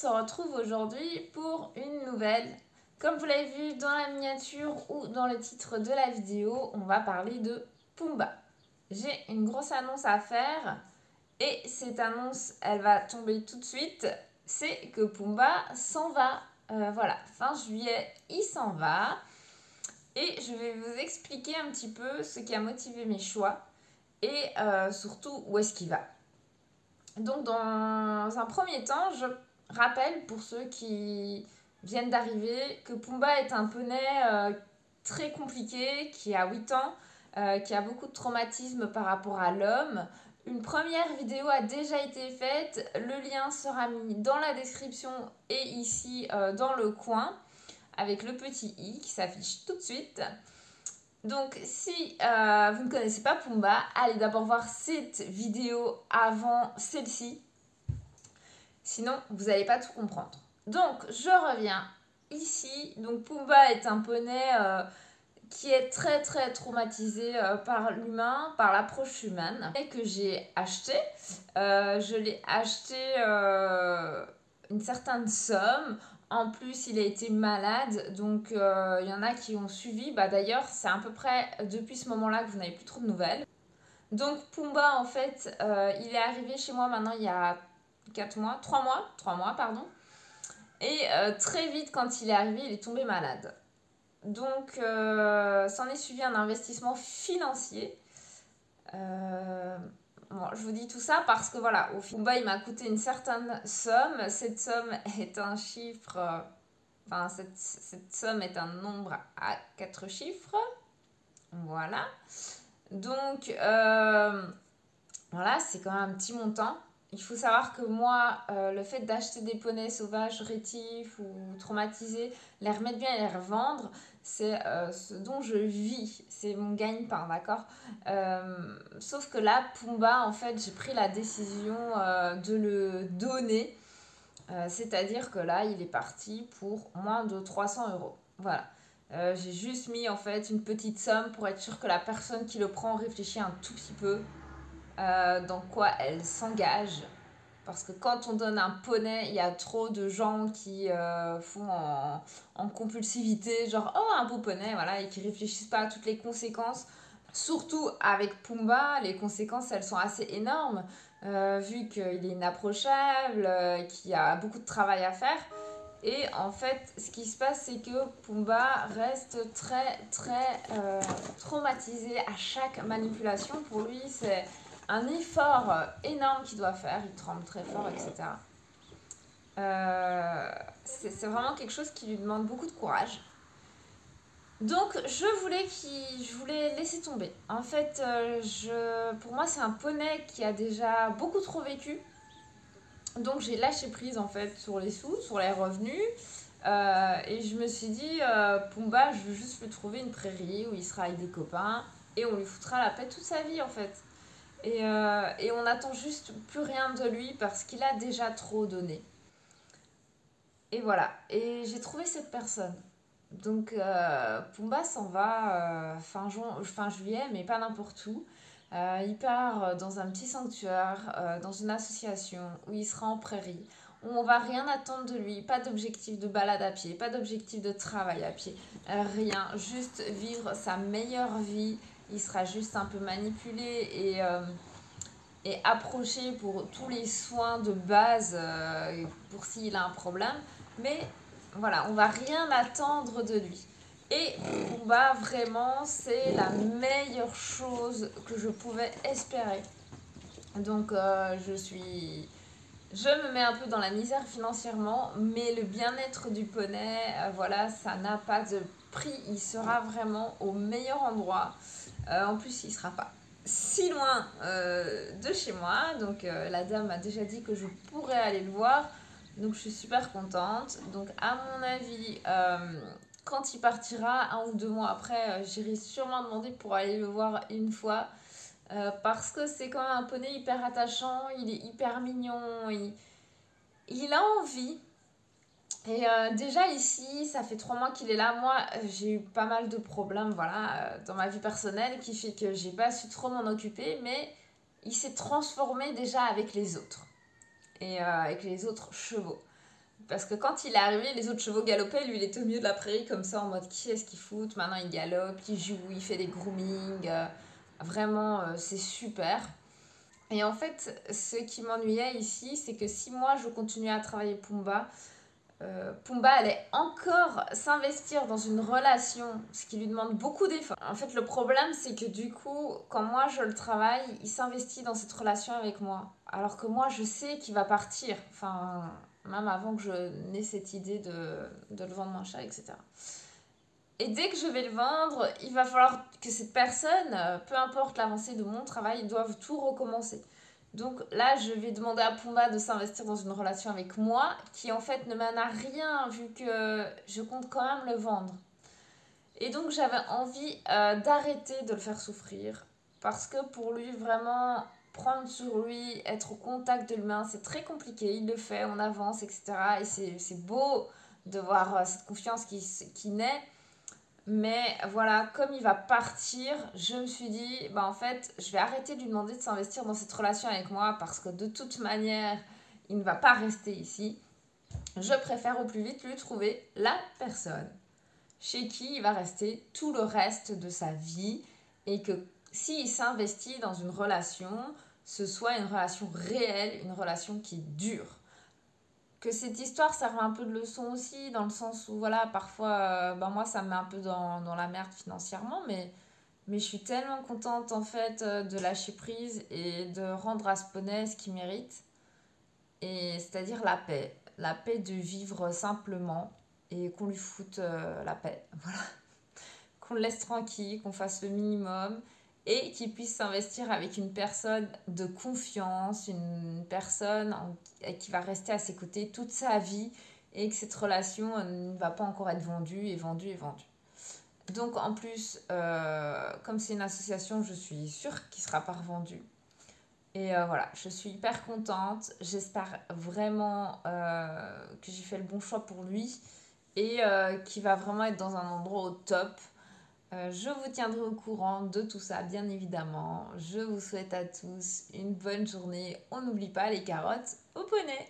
se retrouve aujourd'hui pour une nouvelle. Comme vous l'avez vu dans la miniature ou dans le titre de la vidéo, on va parler de Pumba. J'ai une grosse annonce à faire et cette annonce, elle va tomber tout de suite. C'est que Pumba s'en va. Voilà, fin juillet, il s'en va. Et je vais vous expliquer un petit peu ce qui a motivé mes choix et surtout où est-ce qu'il va. Donc dans un premier temps, je rappelle pour ceux qui viennent d'arriver que Pumba est un poney très compliqué, qui a 8 ans, qui a beaucoup de traumatisme par rapport à l'homme. Une première vidéo a déjà été faite, le lien sera mis dans la description et ici dans le coin avec le petit i qui s'affiche tout de suite. Donc si vous ne connaissez pas Pumba, allez d'abord voir cette vidéo avant celle-ci. Sinon, vous n'allez pas tout comprendre. Donc, je reviens ici. Donc, Pumba est un poney qui est très très traumatisé par l'humain, par l'approche humaine. Et que j'ai acheté. Je l'ai acheté une certaine somme. En plus, il a été malade, donc il y en a qui ont suivi. D'ailleurs, c'est à peu près depuis ce moment-là que vous n'avez plus trop de nouvelles. Donc Pumba, en fait, il est arrivé chez moi maintenant il y a 3 mois, pardon. Et très vite, quand il est arrivé, il est tombé malade. Donc, s'en est suivi un investissement financier. Bon, je vous dis tout ça parce que voilà, au Pumba, il m'a coûté une certaine somme. Cette somme est un chiffre, enfin, cette somme est un nombre à 4 chiffres. Voilà. Donc, voilà, c'est quand même un petit montant. Il faut savoir que moi, le fait d'acheter des poneys sauvages, rétifs ou traumatisés, les remettre bien et les revendre, c'est ce dont je vis. C'est mon gagne-pain, d'accord. Sauf que là, Pumba, en fait, j'ai pris la décision de le donner. C'est-à-dire que là, il est parti pour moins de 300 €. Voilà. J'ai juste mis en fait une petite somme pour être sûr que la personne qui le prend réfléchit un tout petit peu dans quoi elle s'engage. Parce que quand on donne un poney, il y a trop de gens qui font en compulsivité, genre oh un beau poney, voilà, et qui réfléchissent pas à toutes les conséquences. Surtout avec Pumba, les conséquences elles sont assez énormes, vu qu'il est inapprochable, qu'il y a beaucoup de travail à faire. Et en fait, ce qui se passe, c'est que Pumba reste très très traumatisé à chaque manipulation. Pour lui, c'est un effort énorme qu'il doit faire, il tremble très fort, etc. C'est vraiment quelque chose qui lui demande beaucoup de courage. Donc je voulais laisser tomber. En fait, pour moi, c'est un poney qui a déjà beaucoup trop vécu. Donc j'ai lâché prise en fait sur les sous, sur les revenus. Et je me suis dit, Pumba, je veux juste lui trouver une prairie où il sera avec des copains et on lui foutra la paix toute sa vie en fait. Et on n'attend juste plus rien de lui parce qu'il a déjà trop donné. Et voilà. Et j'ai trouvé cette personne. Donc Pumba s'en va fin juillet, mais pas n'importe où. Il part dans un petit sanctuaire, dans une association où il sera en prairie, où on va rien attendre de lui, pas d'objectif de balade à pied, pas d'objectif de travail à pied, rien, juste vivre sa meilleure vie. Il sera juste un peu manipulé et approché pour tous les soins de base pour s'il a un problème. Mais voilà, on va rien attendre de lui. Et Pumba, vraiment, c'est la meilleure chose que je pouvais espérer. Donc, je me mets un peu dans la misère financièrement, mais le bien-être du poney, voilà, ça n'a pas de prix. Il sera vraiment au meilleur endroit. En plus, il ne sera pas si loin de chez moi. Donc, la dame m'a déjà dit que je pourrais aller le voir. Donc, je suis super contente. Donc, à mon avis, quand il partira, 1 ou 2 mois après, j'irai sûrement demander pour aller le voir une fois. Parce que c'est quand même un poney hyper attachant, il est hyper mignon, il a envie. Et déjà ici, ça fait 3 mois qu'il est là. Moi, j'ai eu pas mal de problèmes voilà, dans ma vie personnelle qui fait que j'ai pas su trop m'en occuper, mais il s'est transformé déjà avec les autres et avec les autres chevaux. Parce que quand il est arrivé, les autres chevaux galopaient, lui il était au milieu de la prairie comme ça en mode qui est-ce qu'il fout? Maintenant il galope, il joue, il fait des grooming. Vraiment, c'est super. Et en fait, ce qui m'ennuyait ici, c'est que si moi je continuais à travailler Pumba, Pumba allait encore s'investir dans une relation, ce qui lui demande beaucoup d'efforts. En fait, le problème, c'est que du coup, quand moi je le travaille, il s'investit dans cette relation avec moi. Alors que moi, je sais qu'il va partir. Enfin, même avant que je n'ai cette idée de le vendre moins cher, etc. Et dès que je vais le vendre, il va falloir que cette personne, peu importe l'avancée de mon travail, doive tout recommencer. Donc là, je vais demander à Pumba de s'investir dans une relation avec moi qui en fait ne mène à rien vu que je compte quand même le vendre. Et donc j'avais envie d'arrêter de le faire souffrir parce que pour lui vraiment prendre sur lui, être au contact de l'humain, c'est très compliqué. Il le fait, on avance, etc. Et c'est beau de voir cette confiance qui naît. Mais voilà, comme il va partir, je me suis dit, bah en fait, je vais arrêter de lui demander de s'investir dans cette relation avec moi parce que de toute manière, il ne va pas rester ici. Je préfère au plus vite lui trouver la personne chez qui il va rester tout le reste de sa vie et que s'il s'investit dans une relation, ce soit une relation réelle, une relation qui dure. Que cette histoire serve un peu de leçon aussi, dans le sens où, voilà, parfois, ben moi, ça me met un peu dans la merde financièrement, mais je suis tellement contente, en fait, de lâcher prise et de rendre à ce poney ce qu'il mérite, et c'est-à-dire la paix. La paix de vivre simplement et qu'on lui foute la paix. Voilà. Qu'on le laisse tranquille, qu'on fasse le minimum et qu'il puisse s'investir avec une personne de confiance, une personne qui va rester à ses côtés toute sa vie et que cette relation ne va pas encore être vendue et vendue et vendue. Donc en plus, comme c'est une association, je suis sûre qu'il ne sera pas revendu. Et voilà, je suis hyper contente. J'espère vraiment que j'ai fait le bon choix pour lui et qu'il va vraiment être dans un endroit au top. Je vous tiendrai au courant de tout ça, bien évidemment. Je vous souhaite à tous une bonne journée. On n'oublie pas les carottes au poney.